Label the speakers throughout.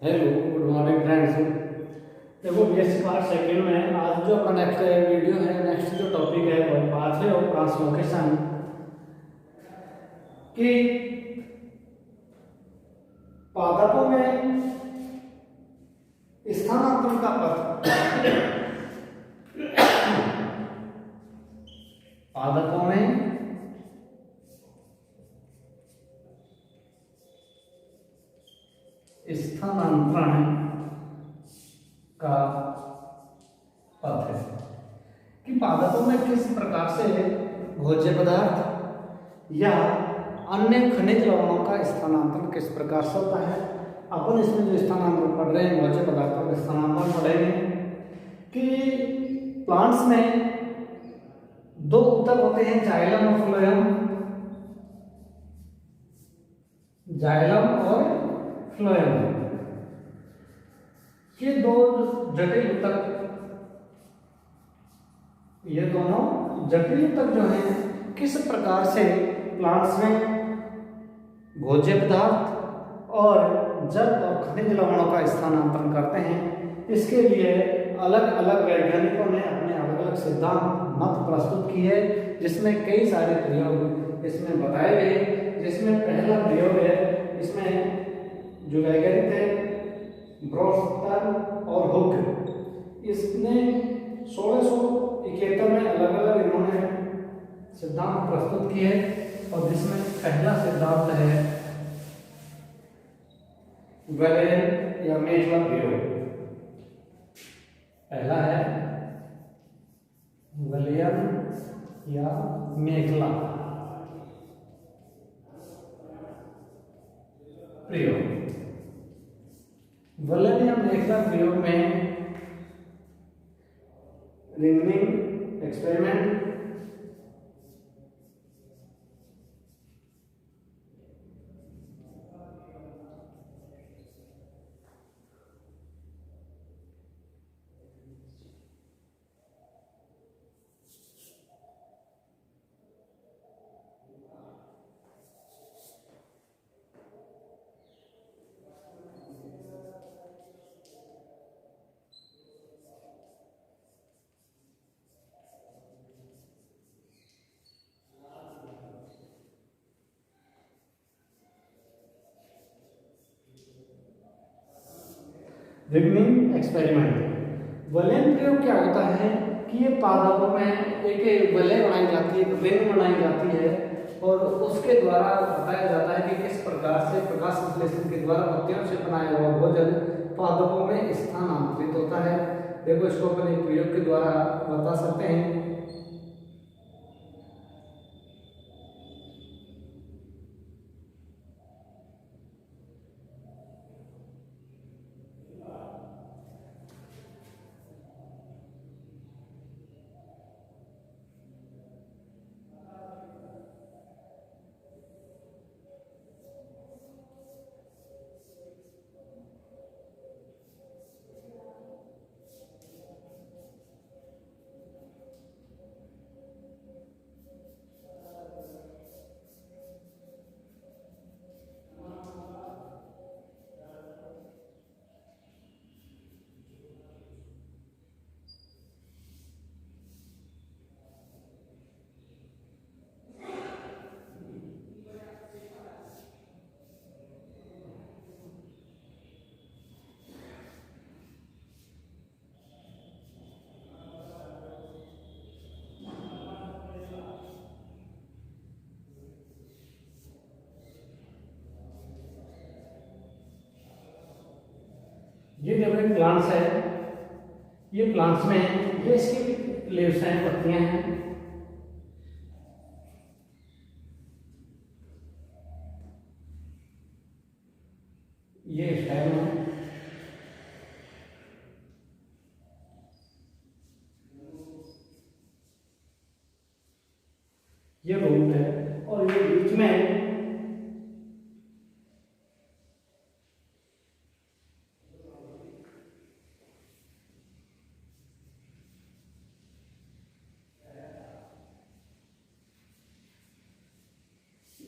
Speaker 1: Hello, good morning friends. देखो BSc part second में आज जो अपना नेक्स्ट वीडियो है, नेक्स्ट जो टॉपिक है वो पाथ वे ऑफ ट्रांसलोकेशन कि पादपों में स्थानांतरण का पथ। पादपों में स्थानांतरण का पथ है कि पादपों में किस प्रकार से भोज्य पदार्थ या अन्य खनिज लवणों का स्थानांतरण किस प्रकार से होता है। अपन इसमें जो स्थानांतरण पढ़ रहे हैं भोज्य पदार्थों का स्थानांतरण पढ़ेंगे कि प्लांट्स में दो ऊतक होते हैं, जाइलम और फ्लोएम। जाइलम और फ्लोएम, ये दो जटिल ऊतक, ये दोनों जटिल ऊतक जो हैं किस प्रकार से प्लांट्स में भोज्य पदार्थ और जल और खनिज लवणों का स्थानांतरण करते हैं, इसके लिए अलग अलग वैज्ञानिकों ने अपने अलग अलग सिद्धांत मत प्रस्तुत किए, जिसमें कई सारे प्रयोग इसमें बताए गए। जिसमें पहला प्रयोग है, इसमें जो वैज्ञानिक थे ब्रोस्टर और हुक, इसने 1671 में अलग अलग इन्होंने सिद्धांत प्रस्तुत किए और जिसमें पहला सिद्धांत है वैलेन या मेखला प्रयोग। पहला है वैलेन या मेखला प्रयोग। वैलेन या मेखला प्रयोग में रिंगनिंग एक्सपेरिमेंट, रिंगनिंग एक्सपेरिमेंट। वलय प्रयोग क्या होता है कि ये पादपों में एक वलय बनाई जाती है, एक रिंग बनाई जाती है और उसके द्वारा बताया जाता है कि किस प्रकार से प्रकाश संश्लेषण के द्वारा पत्तियों से बनाया हुआ भोजन पादपों में स्थानांतरित होता है। देखो इसको अपन एक प्रयोग के द्वारा बता सकते हैं। ये देखो प्लांट्स है, ये प्लांट्स में ये इसकी लीव्स हैं, पत्तियां हैं। ये स्टेम है, ये रूट है और ये बीच में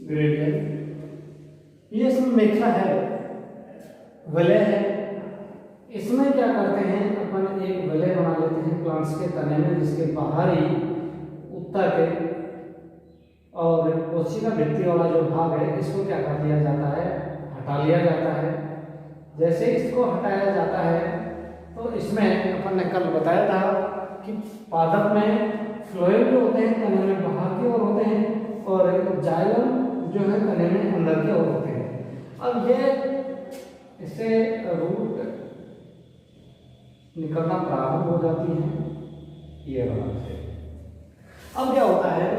Speaker 1: ग्रेडियंट। ये इसमें मेखला है, वलय है इसमें क्या करते हैं, अपन एक वलय बना लेते हैं प्लांट्स के तने में, जिसके बाहरी उत्तक और कोशिका भित्ति वाला जो भाग है इसको क्या कर दिया जाता है, हटा लिया जाता है। जैसे इसको हटाया जाता है तो इसमें अपन ने कल बताया था कि पादप में फ्लोएम जो होते हैं तने में बाहर की ओर होते हैं और जाइलम जो है तने में अंदर की ओर होते हैं। अब ये इससे रूट निकलना प्रारंभ हो जाती है ये वाला से। अब क्या होता है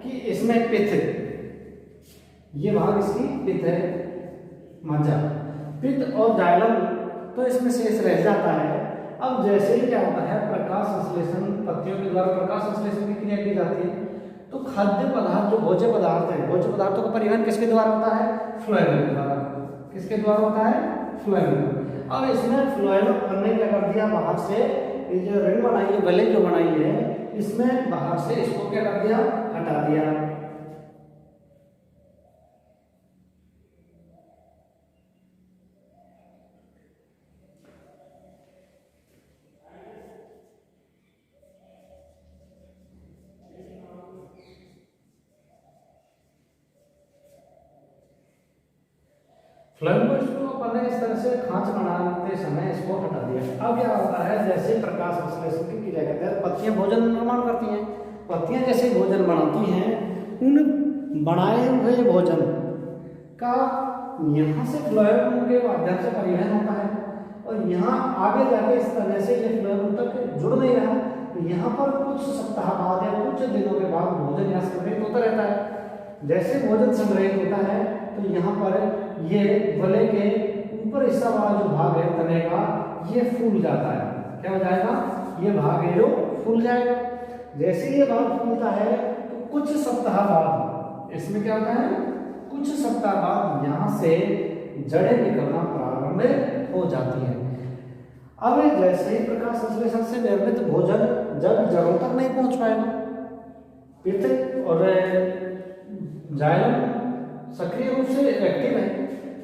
Speaker 1: कि इसमें पित्त, ये भाग इसकी पित्त है, मज्जा, पित्त और जाइलम तो इसमें शेष रह जाता है। अब जैसे ही क्या होता है, प्रकाश संश्लेषण, पत्तियों के द्वारा प्रकाश संश्लेषण की क्रिया की जाती है, तो खाद्य पदार्थ जो भोज्य पदार्थ है, भोज्य पदार्थों का परिवहन किसके द्वारा होता है, फ्लोएम के द्वारा। किसके द्वारा होता है, फ्लोएम। अब इसमें फ्लोएम ने क्या कर दिया, बाहर से ये जो रिंग बनाई है, वलय जो बनाई है, इसमें बाहर से इसको क्या कर दिया, हटा दिया। फ्लोएम को इसको अपन ने इस तरह से खांच बनाते समय इसको हटा दिया। अब क्या होता है, जैसे प्रकाश संश्लेषण की क्रिया करते हैं, पत्तियां भोजन निर्माण करती हैं। पत्तियां जैसे भोजन बनाती हैं, उन बनाए हुए भोजन का यहाँ से फ्लोएम के माध्यम से परिवहन होता है और यहाँ आगे जाके इस तरह से ये फ्लोएम तक जुड़ नहीं रहा, तो यहाँ पर कुछ सप्ताह बाद या कुछ दिनों के बाद भोजन यहाँ संग्रहित होता रहता है। जैसे भोजन संग्रहित होता है तो यहाँ पर ये वलय के ऊपर हिस्सा वाला जो भाग है तने का, ये फूल जाता है। क्या हो जाएगा, ये भाग है जो फूल जाएगा। जैसे ये भाग फूलता है तो कुछ सप्ताह बाद इसमें क्या होता है, कुछ सप्ताह बाद यहाँ से जड़ें निकलना प्रारंभ हो जाती हैं। अब जैसे ही प्रकाश संश्लेषण से निर्मित भोजन जब जड़ों तक नहीं पहुंच पाएगा, पित्त और जाइलम सक्रिय रूप से एक्टिव है,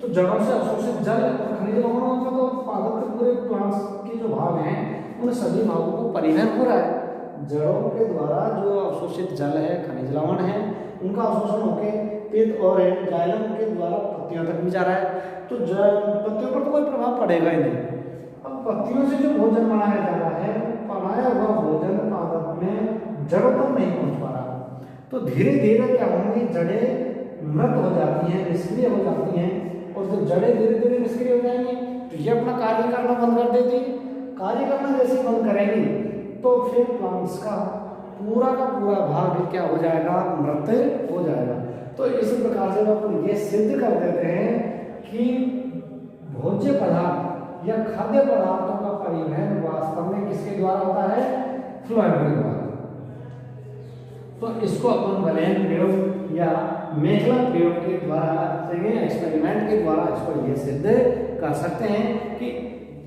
Speaker 1: तो जड़ों से अवशोषित जल और खनिज लवणों का तो पादप के पूरे प्लांट्स के जो भाग हैं उन सभी भागों को परिवहन हो रहा है। जड़ों के द्वारा जो अवशोषित जल है, खनिज लवण है, उनका अवशोषण होकर पित्त और जाइलम के द्वारा पत्तियों तक भी जा रहा है, तो पत्तियों पर तो कोई प्रभाव पड़ेगा ही नहीं। अब पत्तियों से जो भोजन बनाया जा रहा है, बनाया हुआ भोजन पादप में जड़ों तक नहीं पहुंच पा रहा, तो धीरे धीरे क्या होंगी, जड़ें मृत हो जाती हैं, निष्क्रिय हो जाती हैं। और जब जड़ें धीरे धीरे निष्क्रिय हो जाएंगी तो ये अपना कार्य करना बंद कर देती। कार्य करना जैसे बंद करेंगी तो फिर प्लांट्स का पूरा भाग क्या हो जाएगा, मृत हो जाएगा। तो इस प्रकार से अपन ये सिद्ध कर देते हैं कि भोज्य पदार्थ या खाद्य पदार्थों का परिवहन वास्तव में किसके द्वारा होता है, फ्लोएम के द्वारा। तो इसको अपन वलयन प्रयोग या मेखला प्रयोग के द्वारा, एक्सपेरिमेंट के द्वारा इसको ये सिद्ध कर सकते हैं कि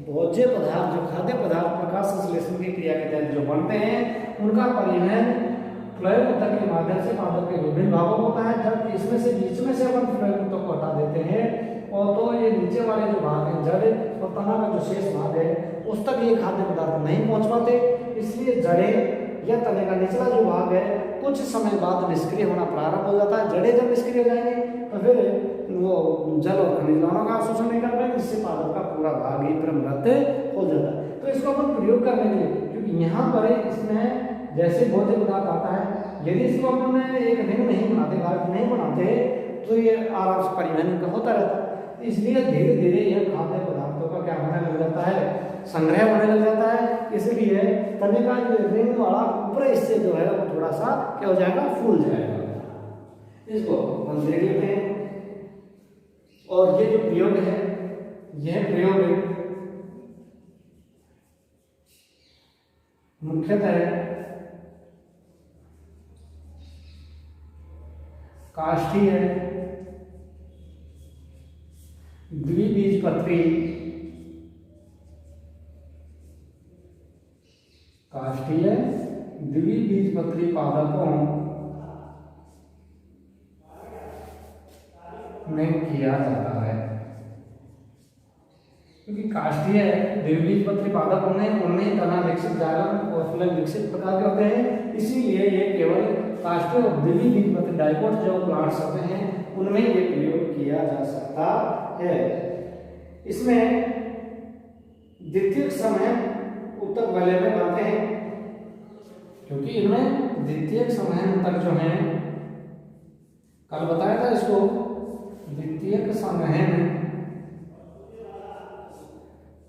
Speaker 1: भोज्य पदार्थ, जो खाद्य पदार्थ प्रकाश संश्लेषण की क्रिया के तहत जो बनते हैं, उनका परिवहन फ्लोएम ऊतक के माध्यम से पादप के विभिन्न भागों में होता है। जब इसमें से बीच में से अपन फ्लोएम ऊतक को हटा देते हैं और तो ये नीचे वाले जो भाग हैं, जड़ और तना का जो शेष भाग है, उस तक ये खाद्य पदार्थ नहीं पहुंच पाते। इसलिए जड़ें या तने का निचला जो भाग है कुछ समय बाद निष्क्रिय होना प्रारंभ हो जाता है। जड़ें जब निष्क्रिय हो जाएंगी तो फिर वो जल और खनिज लवणों का अवशोषण नहीं कर पाएंगे, जिससे पादप का पूरा भाग ही मृत हो जाता है। तो इसको अपन प्रयोग करने के लिए, क्योंकि यहाँ पर इसमें जैसे भोज्य पदार्थ आता है, यदि इसको अपन एक रिंग नहीं बनाते, भाग नहीं बनाते, तो ये आराम से परिवहन का होता रहता है। इसलिए धीरे धीरे यह खाद्य पदार्थों का क्या होने लग जाता है, संग्रह होने लग जाता है। इसलिए तने का जो रिंग वाला ऊपर हिस्से जो है वो थोड़ा सा क्या हो जाएगा, फूल जाएगा। इसको हम देख लेते हैं। और ये जो प्रयोग है, यह प्रयोग मुख्यतः काष्ठीय द्विबीजपत्री, काष्ठीय द्विबीजपत्री पादपों में किया जाता है, क्योंकि काष्ठीय द्विबीजपत्री पादप होंगे, उनमें तना विकसित जाइलम और फ्लोएम विकसित प्रकार के होते हैं, इसीलिए ये केवल काष्ठीय और द्विबीजपत्री डाइकोट जो प्लांट्स होते हैं उनमें ये प्रयोग किया जा सकता है। इसमें द्वितीयक समय उत्तक वलय में बनते हैं, क्योंकि इनमें द्वितीयक समय उत्तक जो है, कल बताया था इसको, द्वितीयक संवहन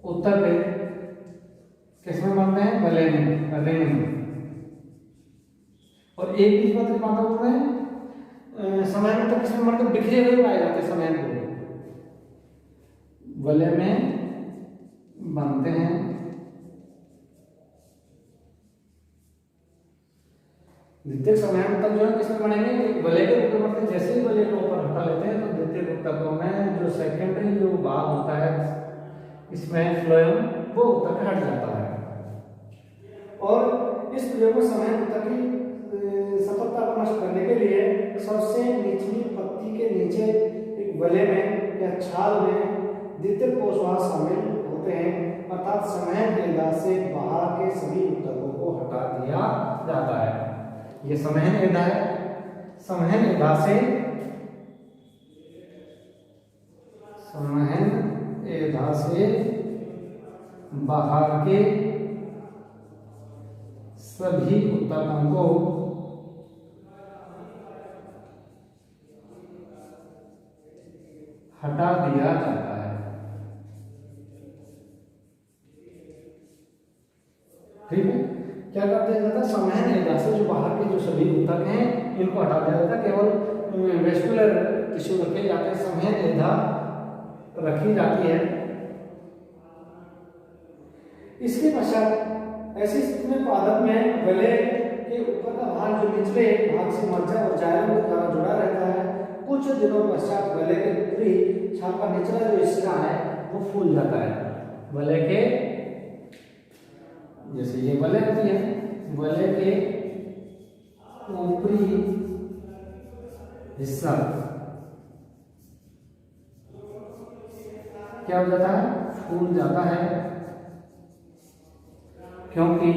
Speaker 1: उत्तक किसमें बनते हैं? वलय में, रिंग में। और एक बीजपत्री पादप में समय उत्तक किसमें बनते हैं? बिखरे हुए पाए जाते समय को वलय में बनते हैं। द्वितीयक समय उत्तक जो है किसमें बनेंगे? वलय के रूप में बनते हैं। जैसे ही वलय को ऊपर हटा लेते हैं तो द्वितीयक उत्तकों में जो सेकेंडरी जो भाग होता है इसमें फ्लोएम वो उत्तक हट जाता है। और इस प्रयोग में समय उत्तक की सफलता को नष्ट करने के लिए सबसे निचली पत्ती के नीचे एक वलय में या छाल में द्वितीयक कोशवाह शामिल होते हैं, अर्थात समय एदा से बाहर के सभी उत्तकों को हटा दिया जाता है। ये समहन एदा है, समहन एदा से बाहर के सभी उत्तकों को हटा दिया जाता है। ठीक है, क्या कर दिया जाता है? समहन एदा से जो बाहर के जो सभी उत्तक हैं इनको हटा दिया जाता है, केवल वेस्कुलर टिश्यू रखे जाते हैं, समहन एदा रखी जाती है। इसके पश्चात ऐसी स्थिति में पादप में वलय के ऊपर का भाग जो निचले भाग से मज्जा और जाइलम के द्वारा जुड़ा रहता है, कुछ दिनों पश्चात वलय के ऊपरी छाल का निचला जो हिस्सा है वो फूल जाता है। वलय के, जैसे ये वलय होती है, वलय के ऊपरी हिस्सा क्या हो जाता है? फूल जाता है, क्योंकि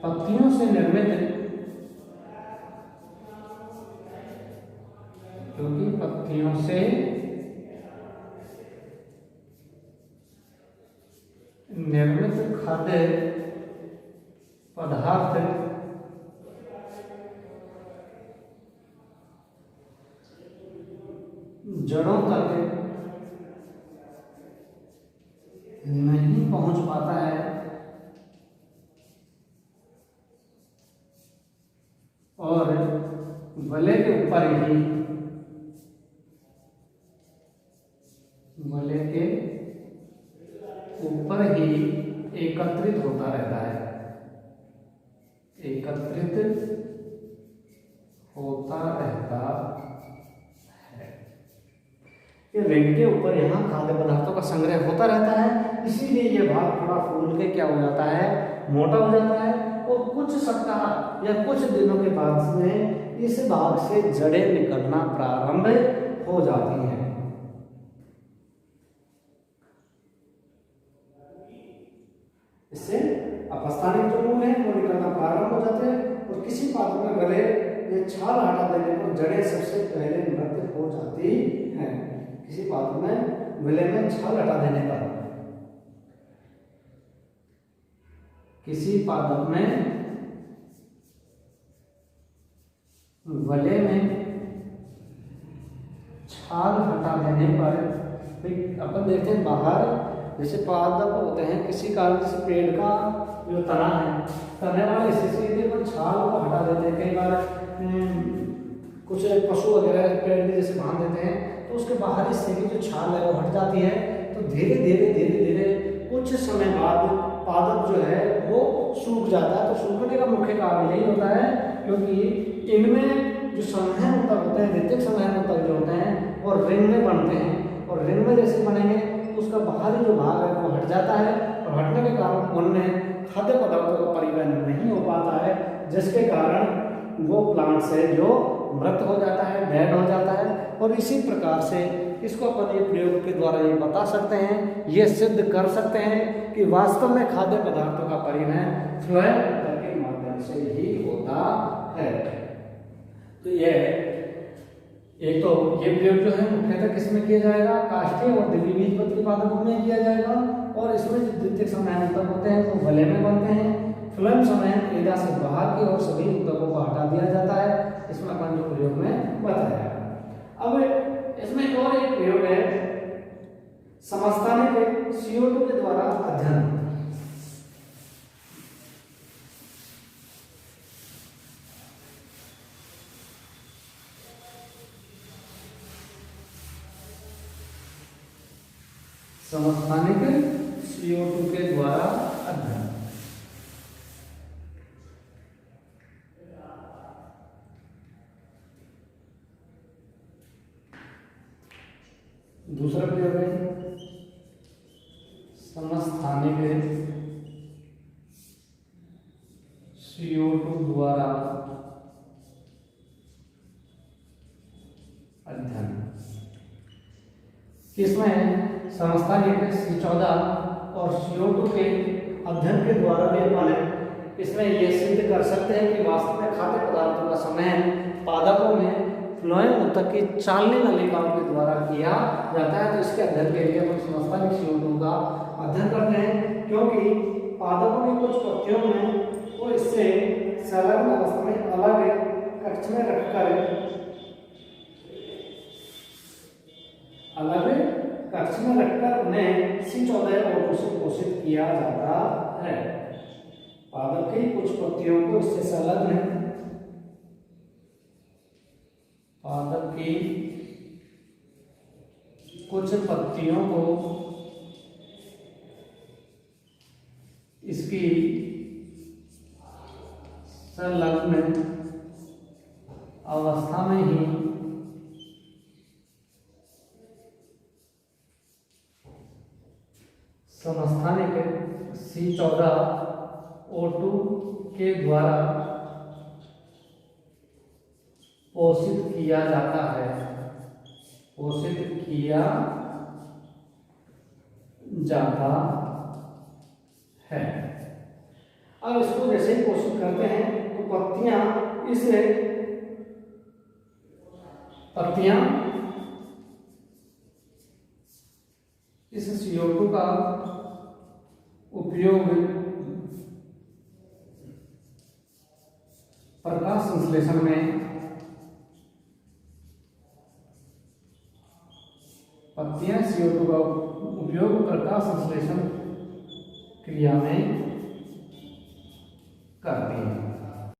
Speaker 1: पत्तियों से निर्मित खाद्य पदार्थ जड़ों तक नहीं पहुंच पाता है और वलय के ऊपर ही एकत्रित होता रहता है, ये रिंग के ऊपर यहाँ खाद्य पदार्थों का संग्रह होता रहता है, इसीलिए ये भाग थोड़ा फूल के क्या हो जाता है, मोटा हो जाता है और कुछ सप्ताह या कुछ दिनों के बाद में इस भाग से जड़ें निकलना प्रारंभ हो जाती हैं। इससे अपस्थानिक जो मूल है वो निकलना प्रारंभ हो जाते हैं और किसी पात्र में गले या छाल हटा देने पर जड़ें सबसे पहले मृत हो जाती हैं। किसी पात्र में गले में छाल हटा देने पर, किसी पादप में वलय में छाल हटा देने पर, अपन देखते हैं बाहर जैसे पादप होते हैं, किसी कारण से पेड़ का जो तना है, तने वाले हिस्से से यदि अपन छाल को हटा देते हैं, कई बार कुछ पशु वगैरह पेड़ में जैसे बांध देते हैं तो उसके बाहरी हिस्से की जो छाल है वो हट जाती है, तो धीरे धीरे कुछ समय बाद पादप जो है वो सूख जाता है। तो सूखने का मुख्य कारण यही होता है क्योंकि इनमें जो संवहन ऊतक होते हैं, द्वितीयक संवहन ऊतक जो होते हैं वो रिंग में बनते हैं और रिंग में जैसे बनेंगे तो उसका बाहरी जो भाग है वो हट जाता है और हटने के कारण उनमें खाद्य पदार्थों का परिवहन नहीं हो पाता है, जिसके कारण वो प्लांट से जो मृत हो जाता है, डेड हो जाता है। और इसी प्रकार से इसको अपन ये प्रयोग के द्वारा ये बता सकते हैं, ये सिद्ध कर सकते हैं कि वास्तव में खाद्य पदार्थों का परिवहन फ्लोएम ऊतक के माध्यम से ही होता है। तो एक तो ये प्रयोग जो है मुख्यतः किसमें किया जाएगा, काष्ठीय और द्विबीजपत्री पादपों में किया जाएगा, और इसमें जो द्वितीयक संवहन ऊतक होते हैं वो वलय में बनते हैं। फ्लोएम संवहन एड़ा से बाहर की ओर सभी ऊतकों को हटा दिया जाता है, इसमें अपन जो प्रयोग में बताया। अब इसमें और एक प्रयोग है समस्थानिक CO2 के द्वारा अध्ययन। समस्थानिक CO2 के द्वारा अध्ययन। दूसरा प्रयोग है समस्थानिक CO2 द्वारा अध्ययन। इसमें समस्थानिक C14 और CO2 के अध्ययन के द्वारा भी अपन इसमें यह सिद्ध कर सकते हैं कि वास्तव में खाद्य पदार्थों का संवहन पादपों में फ्लोएम ऊतक की चालनी नलिकाओं के द्वारा किया जाता है। तो इसके अध्ययन के लिए हम समस्थानिक CO2 का अध्ययन करते हैं, क्योंकि पादपों की कुछ पत्तियों में वो इससे संलग्न अवस्था में अलग कक्ष में रखकर उन्हें C14 O2 से पोषित किया जाता है। पादप की कुछ पत्तियों को इससे संलग्न पादप की कुछ पत्तियों को इसकी संलग्न अवस्था में ही समस्थानिक C14 O2 के द्वारा पोषित किया जाता है, पोषित किया जाता है। अब इसको जैसे ही पोषित करते हैं तो पत्तियां इस CO2 का उपयोग प्रकाश संश्लेषण में पत्तियां CO2 का उपयोग प्रकाश संश्लेषण क्रिया में करती हैं।